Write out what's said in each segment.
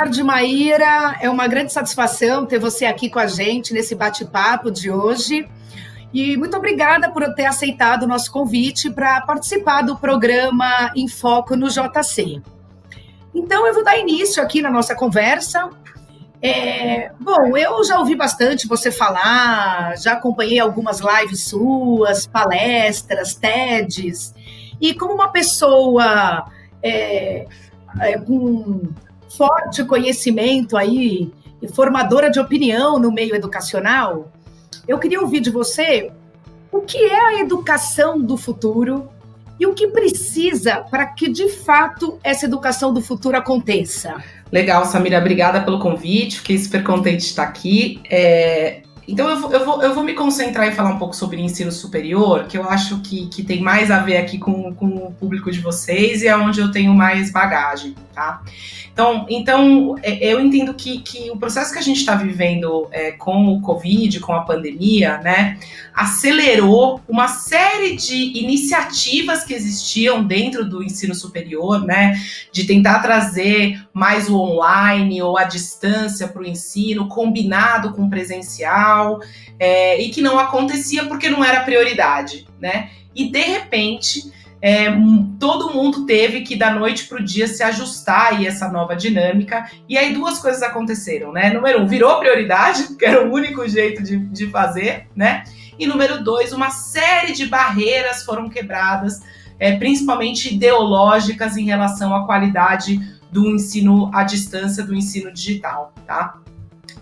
tarde, Maíra. É uma grande satisfação ter você aqui com a gente nesse bate-papo de hoje. E muito obrigada por ter aceitado o nosso convite para participar do programa Em Foco no JC. Então, eu vou dar início aqui na nossa conversa. Bom, eu já ouvi bastante você falar, já acompanhei algumas lives suas, palestras, TEDs, e como uma pessoa com forte conhecimento aí, e formadora de opinião no meio educacional, eu queria ouvir de você o que é a educação do futuro e o que precisa para que, de fato, essa educação do futuro aconteça. Legal, Samira, obrigada pelo convite, fiquei super contente de estar aqui. Então eu vou me concentrar em falar um pouco sobre ensino superior, que eu acho que tem mais a ver aqui com o público de vocês e é onde eu tenho mais bagagem, tá? Então eu entendo que o processo que a gente está vivendo com o Covid, com a pandemia, né, acelerou uma série de iniciativas que existiam dentro do ensino superior, né, de tentar trazer mais o online ou a distância para o ensino, combinado com o presencial, e que não acontecia porque não era prioridade, né? E, de repente, todo mundo teve que, da noite para o dia, se ajustar a essa nova dinâmica. E aí duas coisas aconteceram, né? Número 1, virou prioridade, que era o único jeito de fazer, né? E número 2, uma série de barreiras foram quebradas, principalmente ideológicas em relação à qualidade do ensino à distância, do ensino digital, tá?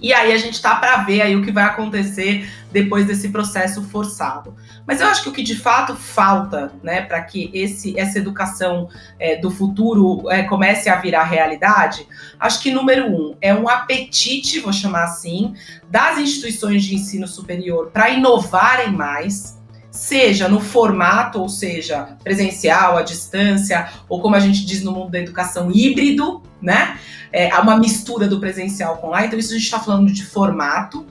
E aí a gente tá para ver aí o que vai acontecer depois desse processo forçado. Mas eu acho que o que de fato falta, né, para que essa educação do futuro comece a virar realidade, acho que número 1 é um apetite, vou chamar assim, das instituições de ensino superior para inovarem mais, seja no formato, ou seja, presencial, à distância, ou como a gente diz no mundo da educação, híbrido, né? Há uma mistura do presencial com online, então isso a gente está falando de formato.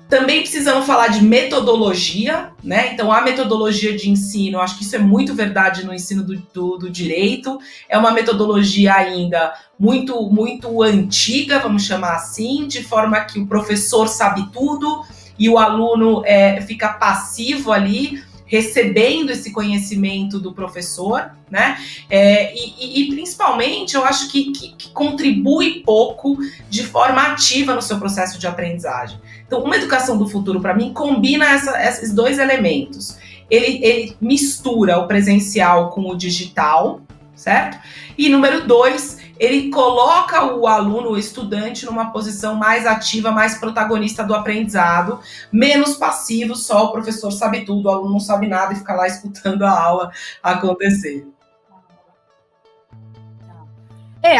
Também precisamos falar de metodologia, né? Então, a metodologia de ensino, eu acho que isso é muito verdade no ensino do direito, é uma metodologia ainda muito, muito antiga, vamos chamar assim, de forma que o professor sabe tudo e o aluno fica passivo ali, recebendo esse conhecimento do professor, né? E principalmente, eu acho que contribui pouco de forma ativa no seu processo de aprendizagem. Então, uma educação do futuro, para mim, combina esses dois elementos. Ele mistura o presencial com o digital, certo? E número 2, ele coloca o aluno, o estudante, numa posição mais ativa, mais protagonista do aprendizado, menos passivo, só o professor sabe tudo, o aluno não sabe nada e fica lá escutando a aula acontecer.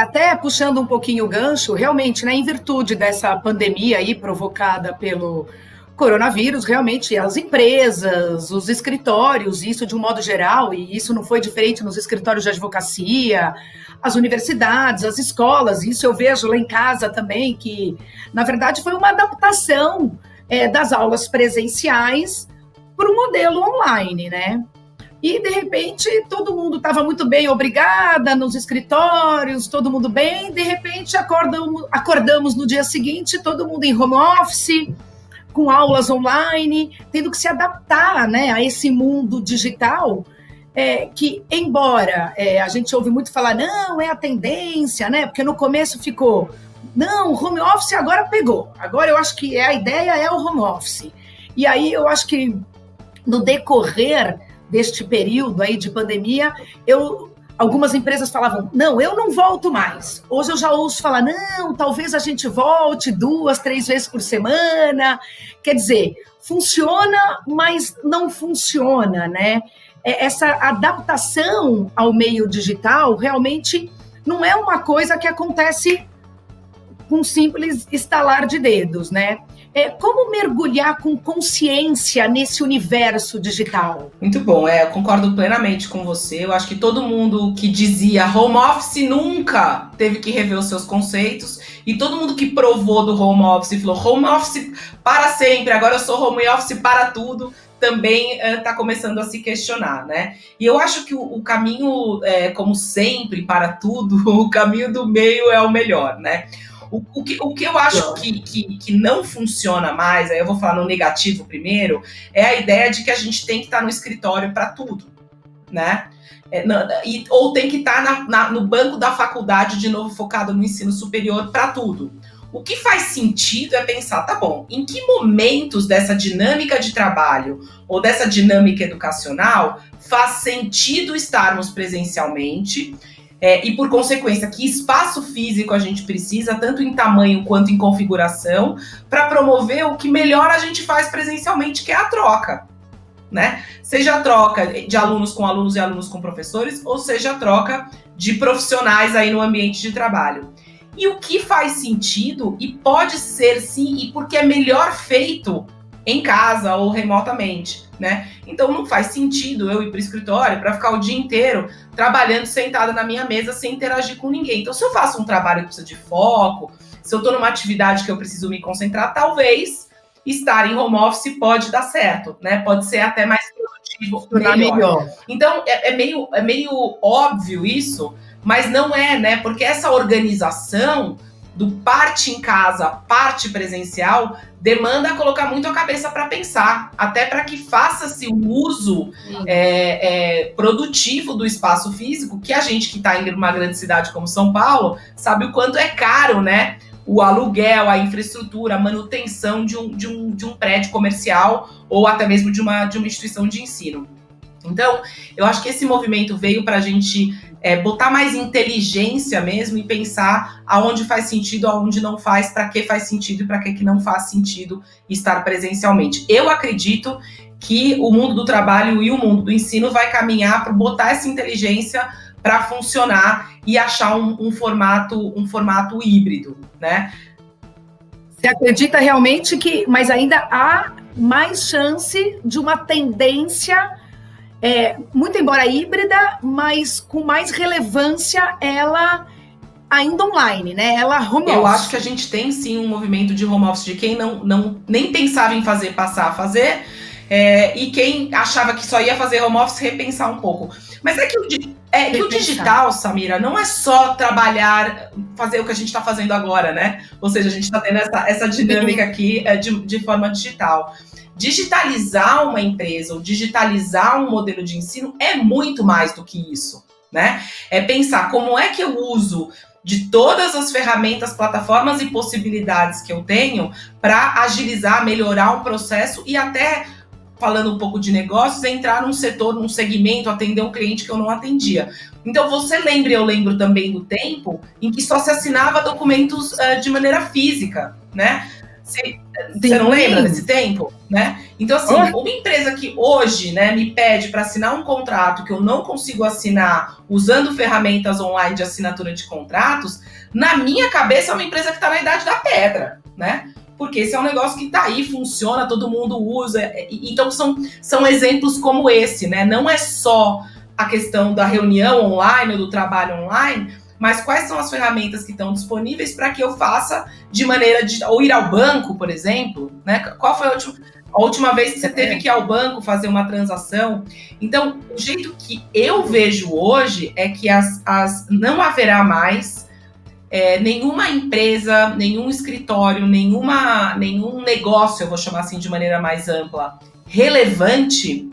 Até puxando um pouquinho o gancho, realmente, né, em virtude dessa pandemia aí provocada pelo coronavírus, realmente as empresas, os escritórios, isso de um modo geral, e isso não foi diferente nos escritórios de advocacia, as universidades, as escolas, isso eu vejo lá em casa também, que na verdade foi uma adaptação das aulas presenciais para o modelo online, né? E, de repente, todo mundo estava muito bem, obrigada, nos escritórios, todo mundo bem, de repente acordamos no dia seguinte, todo mundo em home office, com aulas online, tendo que se adaptar, né, a esse mundo digital, que, embora a gente ouve muito falar, não, é a tendência, né, porque no começo ficou, não, home office agora pegou, agora eu acho que a ideia é o home office. E aí eu acho que no decorrer deste período aí de pandemia, algumas empresas falavam, não, eu não volto mais. Hoje eu já ouço falar, não, talvez a gente volte 2, 3 vezes por semana. Quer dizer, funciona, mas não funciona, né? Essa adaptação ao meio digital realmente não é uma coisa que acontece com um simples estalar de dedos, né? Como mergulhar com consciência nesse universo digital? Muito bom, eu concordo plenamente com você. Eu acho que todo mundo que dizia home office nunca teve que rever os seus conceitos, e todo mundo que provou do home office e falou home office para sempre, agora eu sou home office para tudo, também está começando a se questionar, né? E eu acho que o caminho, como sempre, para tudo, o caminho do meio é o melhor, né? O que eu acho que não funciona mais, aí eu vou falar no negativo primeiro, é a ideia de que a gente tem que estar no escritório para tudo, né? Ou tem que estar no banco da faculdade, de novo, focado no ensino superior para tudo. O que faz sentido é pensar, tá bom, em que momentos dessa dinâmica de trabalho ou dessa dinâmica educacional faz sentido estarmos presencialmente e, por consequência, que espaço físico a gente precisa, tanto em tamanho quanto em configuração, para promover o que melhor a gente faz presencialmente, que é a troca. Né? Seja a troca de alunos com alunos e alunos com professores, ou seja a troca de profissionais aí no ambiente de trabalho. E o que faz sentido, e pode ser sim, e porque é melhor feito em casa ou remotamente, né? Então não faz sentido eu ir para o escritório para ficar o dia inteiro trabalhando sentada na minha mesa sem interagir com ninguém. Então se eu faço um trabalho que precisa de foco, se eu estou numa atividade que eu preciso me concentrar, talvez estar em home office pode dar certo, né? Pode ser até mais produtivo, melhor. Então, é meio óbvio isso, mas não é, né? Porque essa organização do parte em casa, parte presencial, demanda colocar muito a cabeça para pensar, até para que faça-se o uso produtivo do espaço físico, que a gente que está em uma grande cidade como São Paulo, sabe o quanto é caro, né? O aluguel, a infraestrutura, a manutenção de um prédio comercial ou até mesmo de uma instituição de ensino. Então, eu acho que esse movimento veio para a gente botar mais inteligência mesmo e pensar aonde faz sentido, aonde não faz, para que faz sentido e para que não faz sentido estar presencialmente. Eu acredito que o mundo do trabalho e o mundo do ensino vai caminhar para botar essa inteligência para funcionar e achar um formato híbrido, né? Você acredita realmente que, mas ainda há mais chance de uma tendência, muito embora híbrida, mas com mais relevância ela ainda online, né? Ela home office. Eu acho que a gente tem sim um movimento de home office de quem nem pensava em fazer, passar a fazer, e quem achava que só ia fazer home office repensar um pouco. Mas que o digital, Samira, não é só trabalhar, fazer o que a gente está fazendo agora, né? Ou seja, a gente está tendo essa dinâmica aqui de forma digital. Digitalizar uma empresa ou digitalizar um modelo de ensino é muito mais do que isso, né? É pensar como é que eu uso de todas as ferramentas, plataformas e possibilidades que eu tenho para agilizar, melhorar um processo e até, falando um pouco de negócios, entrar num setor, num segmento, atender um cliente que eu não atendia. Então, eu lembro também do tempo em que só se assinava documentos de maneira física, né? Você não lembra desse tempo, né? Então, assim, uma empresa que hoje, né, me pede para assinar um contrato que eu não consigo assinar usando ferramentas online de assinatura de contratos, na minha cabeça é uma empresa que está na idade da pedra, né? Porque esse é um negócio que está aí, funciona, todo mundo usa. Então, são exemplos como esse, né? Não é só a questão da reunião online ou do trabalho online, mas quais são as ferramentas que estão disponíveis para que eu faça de maneira ou ir ao banco, por exemplo, né? Qual foi a última vez que você teve que ir ao banco fazer uma transação? Então, o jeito que eu vejo hoje é que não haverá mais nenhuma empresa, nenhum escritório, nenhum negócio, eu vou chamar assim de maneira mais ampla, relevante,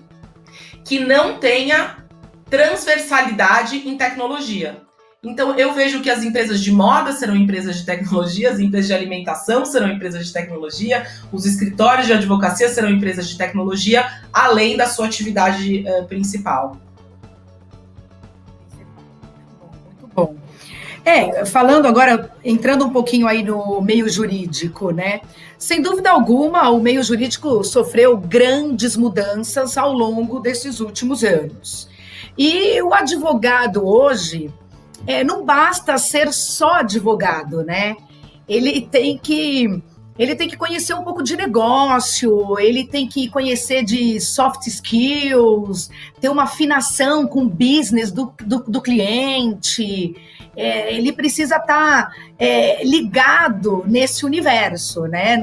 que não tenha transversalidade em tecnologia. Então, eu vejo que as empresas de moda serão empresas de tecnologia, as empresas de alimentação serão empresas de tecnologia, os escritórios de advocacia serão empresas de tecnologia, além da sua atividade principal. Muito bom. Falando agora, entrando um pouquinho aí no meio jurídico, né? Sem dúvida alguma, o meio jurídico sofreu grandes mudanças ao longo desses últimos anos. E o advogado hoje, não basta ser só advogado, né? Ele tem que conhecer um pouco de negócio, ele tem que conhecer de soft skills, ter uma afinação com o business do cliente. Ele precisa estar ligado nesse universo, né?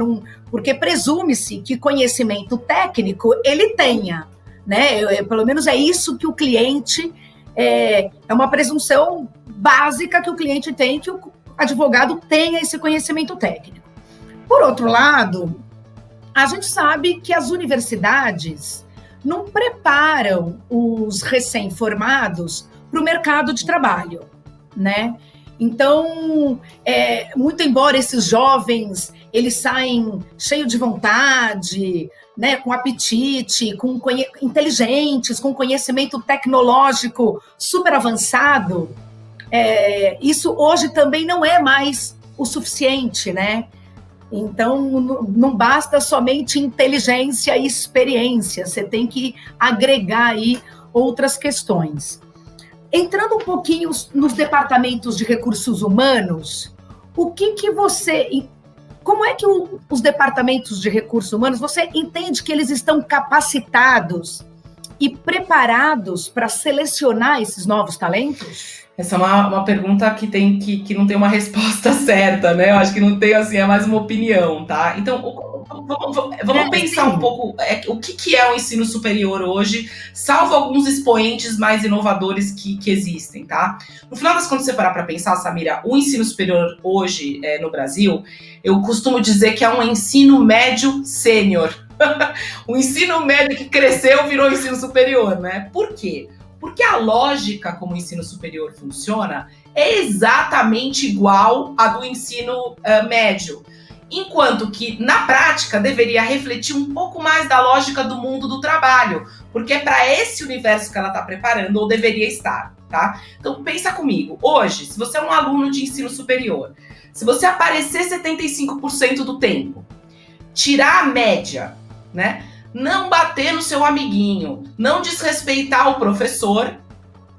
Porque presume-se que conhecimento técnico ele tenha, né? Pelo menos é isso que o cliente... É uma presunção básica que o cliente tem, que advogado tenha esse conhecimento técnico. Por outro lado, a gente sabe que as universidades não preparam os recém-formados para o mercado de trabalho, né? Então, muito embora esses jovens, eles saem cheios de vontade, né, com apetite, inteligentes, com conhecimento tecnológico super avançado, isso hoje também não é mais o suficiente, né? Então, não basta somente inteligência e experiência, você tem que agregar aí outras questões. Entrando um pouquinho nos departamentos de recursos humanos, como é que os departamentos de recursos humanos, você entende que eles estão capacitados e preparados para selecionar esses novos talentos? Essa é uma pergunta que não tem uma resposta certa, né? Eu acho que não tem, assim, é mais uma opinião, tá? Então, vamos pensar um pouco o que é o ensino superior hoje, salvo alguns expoentes mais inovadores que existem, tá? No final das contas, você parar para pensar, Samira, o ensino superior hoje no Brasil, eu costumo dizer que é um ensino médio sênior. O ensino médio que cresceu virou ensino superior, né? Por quê? Porque a lógica como o ensino superior funciona é exatamente igual à do ensino médio. Enquanto que, na prática, deveria refletir um pouco mais da lógica do mundo do trabalho, porque é para esse universo que ela está preparando, ou deveria estar, tá? Então, pensa comigo. Hoje, se você é um aluno de ensino superior, se você aparecer 75% do tempo, tirar a média, né? Não bater no seu amiguinho, não desrespeitar o professor,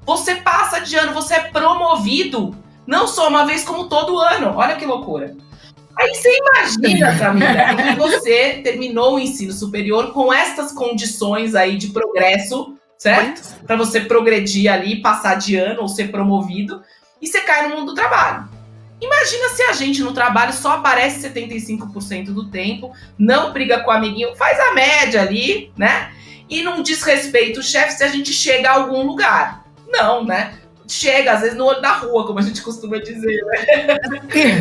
você passa de ano, você é promovido, não só uma vez, como todo ano. Olha que loucura. Aí você imagina, Samira, que você terminou o ensino superior com essas condições aí de progresso, certo? Para você progredir ali, passar de ano ou ser promovido, e você cai no mundo do trabalho. Imagina se a gente no trabalho só aparece 75% do tempo, não briga com o amiguinho, faz a média ali, né? E não desrespeita o chefe se a gente chega a algum lugar. Não, né? Chega, às vezes, no olho da rua, como a gente costuma dizer, né?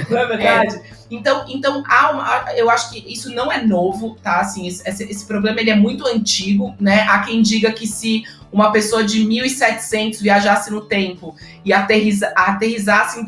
Não é verdade? Então eu acho que isso não é novo, tá? Assim, esse problema ele é muito antigo, né? Há quem diga que se uma pessoa de 1700 viajasse no tempo e aterrissasse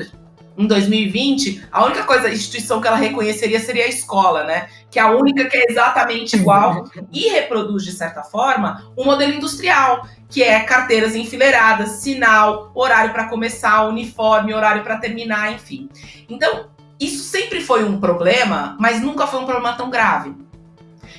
em 2020, a única instituição que ela reconheceria seria a escola, né? Que é a única que é exatamente igual e reproduz, de certa forma, um modelo industrial, que é carteiras enfileiradas, sinal, horário para começar, uniforme, horário para terminar, enfim. Então, isso sempre foi um problema, mas nunca foi um problema tão grave.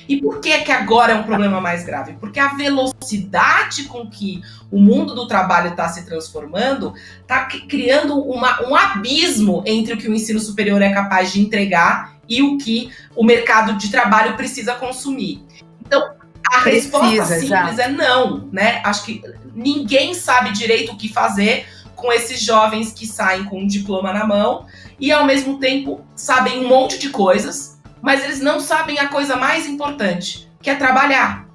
E por que agora é um problema mais grave? Porque a velocidade com que o mundo do trabalho está se transformando está criando um abismo entre o que o ensino superior é capaz de entregar e o que o mercado de trabalho precisa consumir. Então, a resposta simples é não, né? Acho que ninguém sabe direito o que fazer com esses jovens que saem com um diploma na mão e, ao mesmo tempo, sabem um monte de coisas, mas eles não sabem a coisa mais importante, que é trabalhar,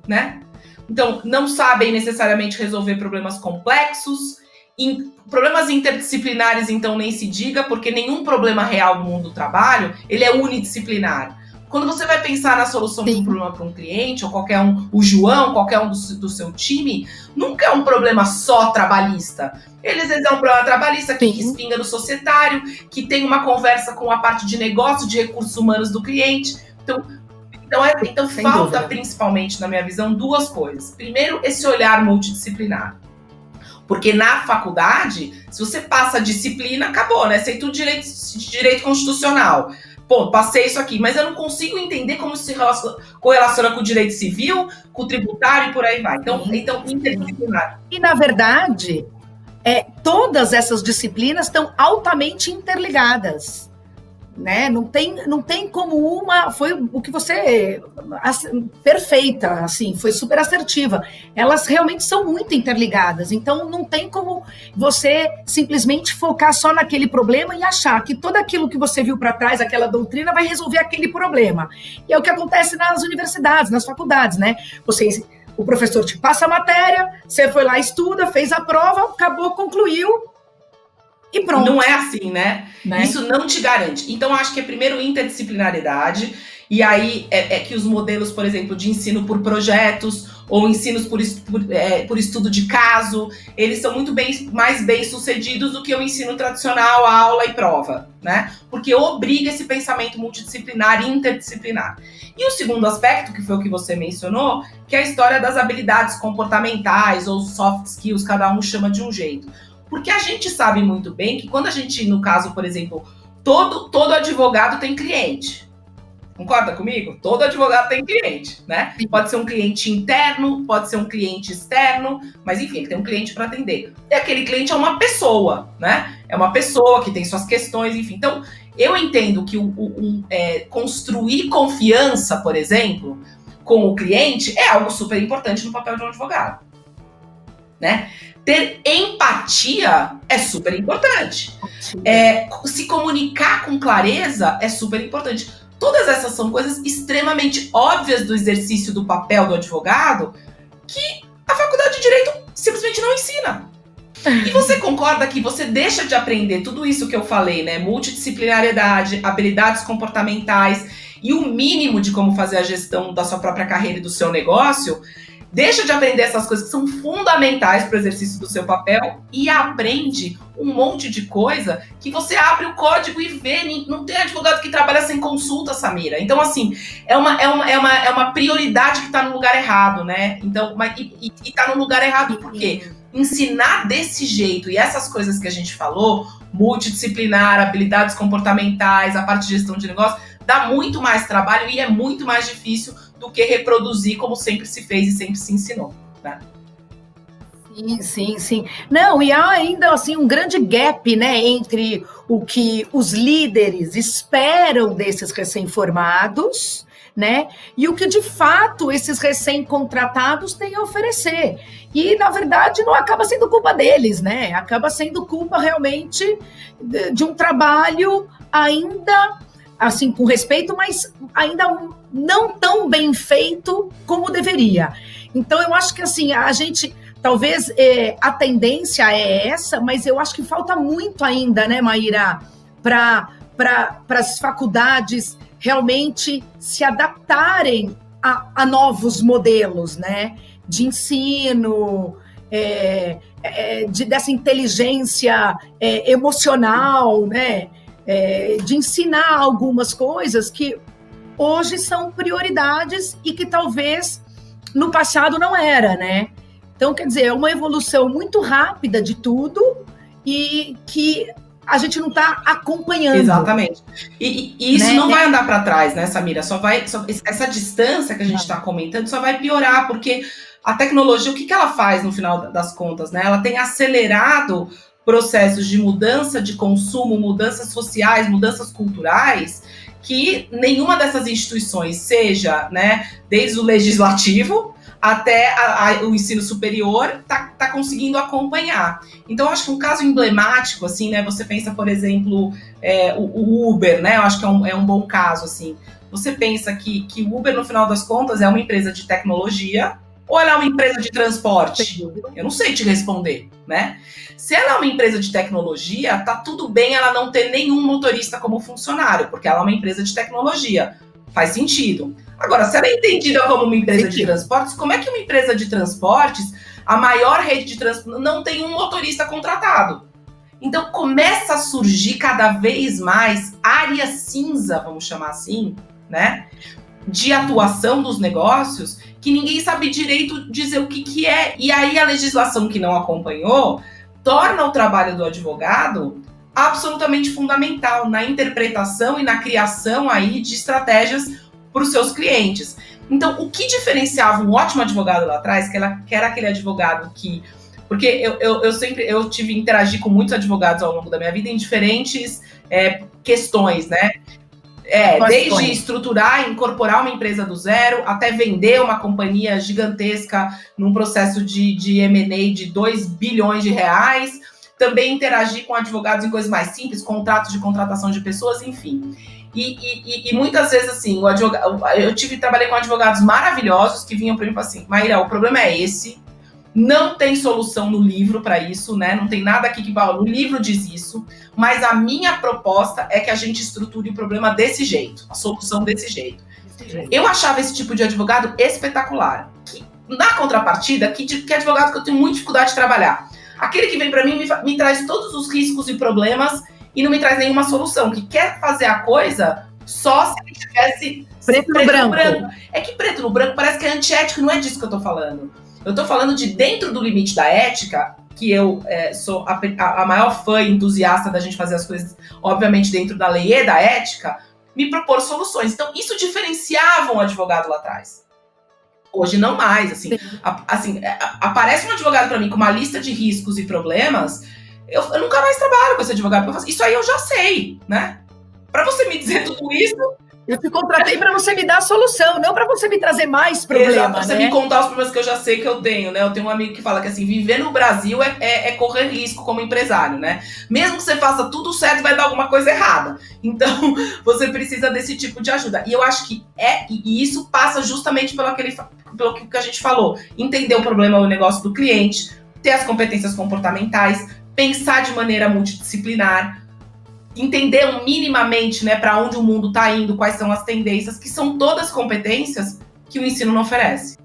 né? Então, não sabem necessariamente resolver problemas complexos, problemas interdisciplinares, então, nem se diga, porque nenhum problema real do mundo do trabalho, ele é unidisciplinar. Quando você vai pensar na solução de um problema para um cliente, ou qualquer um, o João, qualquer um do seu time, nunca é um problema só trabalhista. Ele, às vezes, é um problema trabalhista que espinga no societário, que tem uma conversa com a parte de negócio, de recursos humanos do cliente. Então falta, principalmente, na minha visão, duas coisas. Primeiro, esse olhar multidisciplinar. Porque na faculdade, se você passa a disciplina, acabou, né? Sei tudo direito constitucional. Pô, passei isso aqui, mas eu não consigo entender como isso se correlaciona com o direito civil, com o tributário e por aí vai. Então interdisciplinar. E, na verdade, todas essas disciplinas estão altamente interligadas, né? Não tem como uma... Foi o que você... perfeita, assim, foi super assertiva. Elas realmente são muito interligadas, então não tem como você simplesmente focar só naquele problema e achar que tudo aquilo que você viu para trás, aquela doutrina, vai resolver aquele problema. E é o que acontece nas universidades, nas faculdades, né? O professor te passa a matéria, você foi lá, estuda, fez a prova, acabou, concluiu, E pronto. Não é assim, né? Isso não te garante. Então, acho que é primeiro interdisciplinaridade, e aí é que os modelos, por exemplo, de ensino por projetos, ou ensinos por estudo de caso, eles são muito mais bem sucedidos do que o ensino tradicional, aula e prova, né? Porque obriga esse pensamento multidisciplinar e interdisciplinar. E o segundo aspecto, que foi o que você mencionou, que é a história das habilidades comportamentais ou soft skills, cada um chama de um jeito. Porque a gente sabe muito bem que quando a gente, no caso, por exemplo, todo advogado tem cliente. Concorda comigo? Todo advogado tem cliente, né? Pode ser um cliente interno, pode ser um cliente externo, mas enfim, ele tem um cliente para atender. E aquele cliente é uma pessoa, né? É uma pessoa que tem suas questões, enfim. Então, eu entendo que construir confiança, por exemplo, com o cliente é algo super importante no papel de um advogado, né? Ter empatia é super importante. Se comunicar com clareza é super importante. Todas essas são coisas extremamente óbvias do exercício do papel do advogado que a faculdade de Direito simplesmente não ensina. E você concorda que você deixa de aprender tudo isso que eu falei, né? Multidisciplinariedade, habilidades comportamentais e o mínimo de como fazer a gestão da sua própria carreira e do seu negócio, deixa de aprender essas coisas que são fundamentais para o exercício do seu papel e aprende um monte de coisa que você abre o código e vê. Não tem advogado que trabalha sem consulta, Samira. Então, assim, é uma prioridade que está no lugar errado, né? Então, e está no lugar errado por quê? Ensinar desse jeito e essas coisas que a gente falou, multidisciplinar, habilidades comportamentais, a parte de gestão de negócio, dá muito mais trabalho e é muito mais difícil do que reproduzir como sempre se fez e sempre se ensinou, né? Sim. Não, e há ainda assim um grande gap, né, entre o que os líderes esperam desses recém-formados, né, e o que de fato esses recém-contratados têm a oferecer. E, na verdade, não acaba sendo culpa deles, né? Acaba sendo culpa realmente de um trabalho ainda, assim, com respeito, mas ainda não tão bem feito como deveria. Então, eu acho que, assim, a gente... Talvez a tendência é essa, mas eu acho que falta muito ainda, né, Maíra, para as faculdades realmente se adaptarem a novos modelos, né, de ensino, dessa inteligência emocional, né, de ensinar algumas coisas que hoje são prioridades e que talvez no passado não era, né? Então, quer dizer, é uma evolução muito rápida de tudo e que a gente não está acompanhando. Exatamente. E isso não vai andar para trás, né, Samira? Essa distância que a gente está comentando só vai piorar, porque a tecnologia, o que ela faz no final das contas, né? Ela tem acelerado processos de mudança de consumo, mudanças sociais, mudanças culturais, que nenhuma dessas instituições, seja, né, desde o legislativo até o ensino superior, tá conseguindo acompanhar. Então, eu acho que um caso emblemático, assim, né, você pensa, por exemplo, o Uber, né, eu acho que é um bom caso, assim. Você pensa que o Uber, no final das contas, é uma empresa de tecnologia ou ela é uma empresa de transporte? Eu não sei te responder, né? Se ela é uma empresa de tecnologia, tá tudo bem ela não ter nenhum motorista como funcionário, porque ela é uma empresa de tecnologia. Faz sentido. Agora, se ela é entendida como uma empresa de transportes, como é que uma empresa de transportes, a maior rede de transportes, não tem um motorista contratado? Então, começa a surgir cada vez mais área cinza, vamos chamar assim, né, de atuação dos negócios, que ninguém sabe direito dizer o que é. E aí a legislação que não acompanhou torna o trabalho do advogado absolutamente fundamental na interpretação e na criação aí de estratégias para os seus clientes. Então, o que diferenciava um ótimo advogado lá atrás, que era aquele advogado que... Porque eu tive que interagir com muitos advogados ao longo da minha vida em diferentes questões, né? Desde estruturar e incorporar uma empresa do zero, até vender uma companhia gigantesca num processo de M&A de 2 bilhões de reais, também interagir com advogados em coisas mais simples, contratos de contratação de pessoas, enfim. E muitas vezes, assim, trabalhei com advogados maravilhosos que vinham para mim e falavam assim, Maíra, o problema é esse, Não tem solução no livro para isso, né? Não tem nada aqui que fala, o livro diz isso, mas a minha proposta é que a gente estruture o problema desse jeito, a solução desse jeito. Eu achava esse tipo de advogado espetacular. Na contrapartida, que advogado que eu tenho muita dificuldade de trabalhar. Aquele que vem para mim me traz todos os riscos e problemas e não me traz nenhuma solução, que quer fazer a coisa só se ele tivesse preto no branco. É que preto no branco parece que é antiético, não é disso que eu tô falando. Eu tô falando de dentro do limite da ética, que eu sou a maior fã e entusiasta da gente fazer as coisas, obviamente, dentro da lei e da ética, me propor soluções. Então, isso diferenciava um advogado lá atrás. Hoje não mais, assim. Aparece um advogado para mim com uma lista de riscos e problemas, eu nunca mais trabalho com esse advogado. Isso aí eu já sei, né? Para você me dizer tudo isso... Eu te contratei para você me dar a solução, não para você me trazer mais problemas. Exato, para você me contar os problemas que eu já sei que eu tenho, né? Eu tenho um amigo que fala que assim, viver no Brasil é correr risco como empresário, né? Mesmo que você faça tudo certo, vai dar alguma coisa errada. Então, você precisa desse tipo de ajuda. E eu acho que e isso passa justamente pelo que a gente falou. Entender o problema do negócio do cliente, ter as competências comportamentais, pensar de maneira multidisciplinar, entender minimamente, né, para onde o mundo está indo, quais são as tendências, que são todas competências que o ensino não oferece.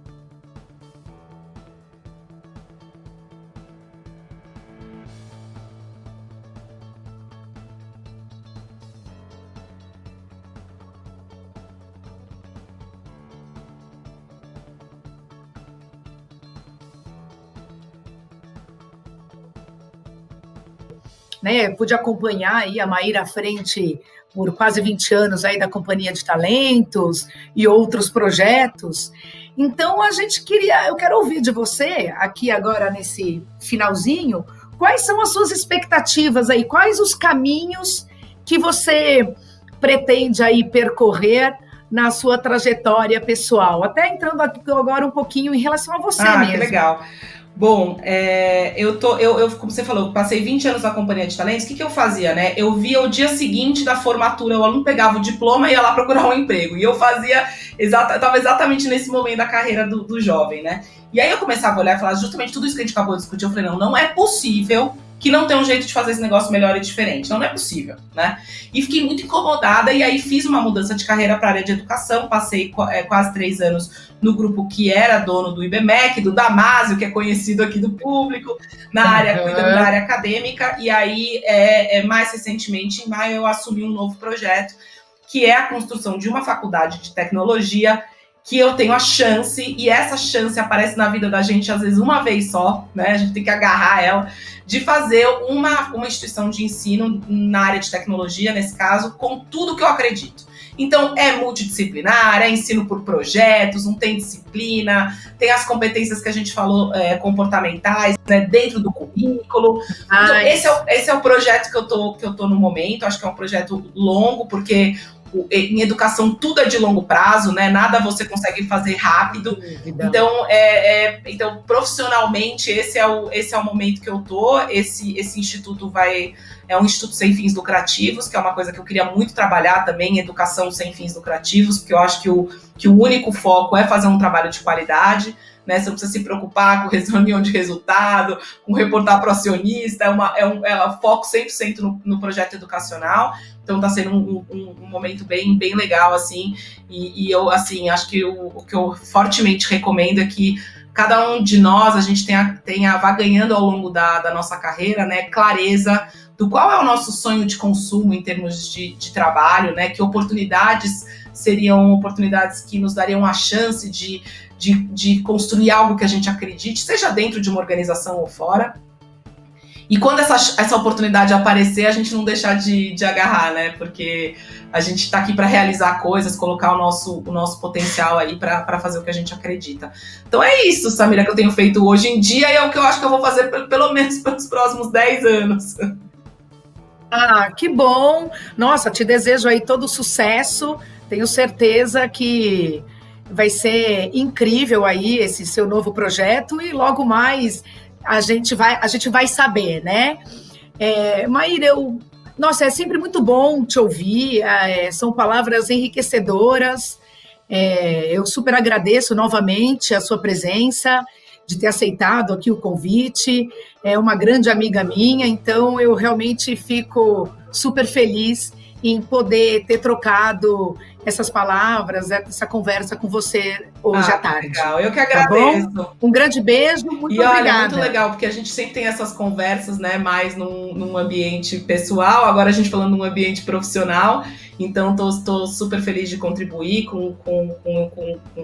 Né, pude acompanhar aí a Maíra à frente por quase 20 anos aí da Companhia de Talentos e outros projetos. Então, eu quero ouvir de você, aqui agora nesse finalzinho, quais são as suas expectativas aí, quais os caminhos que você pretende aí percorrer na sua trajetória pessoal, até entrando aqui agora um pouquinho em relação a você mesmo. Que legal. Bom, eu como você falou, passei 20 anos na Companhia de Talentos. O que eu fazia, né? Eu via o dia seguinte da formatura, o aluno pegava o diploma e ia lá procurar um emprego. E eu fazia, estava exatamente nesse momento da carreira do jovem, né? E aí eu começava a olhar e falar justamente tudo isso que a gente acabou de discutir. Eu falei, não é possível que não tem um jeito de fazer esse negócio melhor e diferente. Não é possível, né? E fiquei muito incomodada e aí fiz uma mudança de carreira para a área de educação. Passei quase 3 anos no grupo que era dono do IBMEC, do Damásio, que é conhecido aqui do público, na área, cuidando da área acadêmica. E aí, mais recentemente, em maio, eu assumi um novo projeto, que é a construção de uma faculdade de tecnologia, que eu tenho a chance, e essa chance aparece na vida da gente, às vezes, uma vez só, né? A gente tem que agarrar ela, de fazer uma instituição de ensino na área de tecnologia, nesse caso, com tudo que eu acredito. Então, é multidisciplinar, é ensino por projetos, não tem disciplina, tem as competências que a gente falou, comportamentais, né, dentro do currículo. Então, esse é o projeto que eu tô no momento. Acho que é um projeto longo, porque em educação tudo é de longo prazo, né? Nada você consegue fazer rápido. Então, profissionalmente, esse é o momento que eu tô. Esse instituto é um instituto sem fins lucrativos, que é uma coisa que eu queria muito trabalhar também, educação sem fins lucrativos, porque eu acho que o único foco é fazer um trabalho de qualidade, né? Você não precisa se preocupar com reunião de resultado, com reportar para o acionista, é foco 100% no projeto educacional. Então está sendo um momento bem, bem legal, assim, e eu, assim, acho que o que eu fortemente recomendo é que cada um de nós, a gente vá ganhando ao longo da nossa carreira, né, clareza do qual é o nosso sonho de consumo em termos de trabalho, né, que oportunidades seriam oportunidades que nos dariam a chance de construir algo que a gente acredite, seja dentro de uma organização ou fora. E quando essa oportunidade aparecer, a gente não deixar de agarrar, né? Porque a gente está aqui para realizar coisas, colocar o nosso potencial aí para fazer o que a gente acredita. Então é isso, Samira, que eu tenho feito hoje em dia e é o que eu acho que eu vou fazer pelo menos pelos próximos 10 anos. Ah, que bom! Nossa, te desejo aí todo sucesso. Tenho certeza que vai ser incrível aí esse seu novo projeto e logo mais a gente vai saber, né? Maíra, nossa, é sempre muito bom te ouvir, são palavras enriquecedoras, eu super agradeço novamente a sua presença de ter aceitado aqui o convite. É uma grande amiga minha, então eu realmente fico super feliz em poder ter trocado essas palavras, essa conversa com você hoje à tarde. Legal, eu que agradeço. Tá bom? Um grande beijo, muito obrigada. Olha, muito legal, porque a gente sempre tem essas conversas, né, mais num ambiente pessoal, agora a gente falando num ambiente profissional, então estou super feliz de contribuir com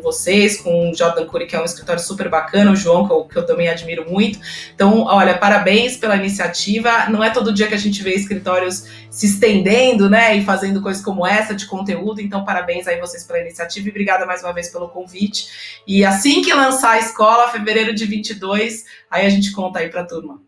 vocês, com o Jordan Curi, que é um escritório super bacana, o João, que eu também admiro muito. Então, olha, parabéns pela iniciativa. Não é todo dia que a gente vê escritórios se estendendo, né, e fazendo coisas como essa de conteúdo, então parabéns aí vocês pela iniciativa e obrigada mais uma vez pelo convite. E assim que lançar a escola, fevereiro de 22, aí a gente conta aí pra turma.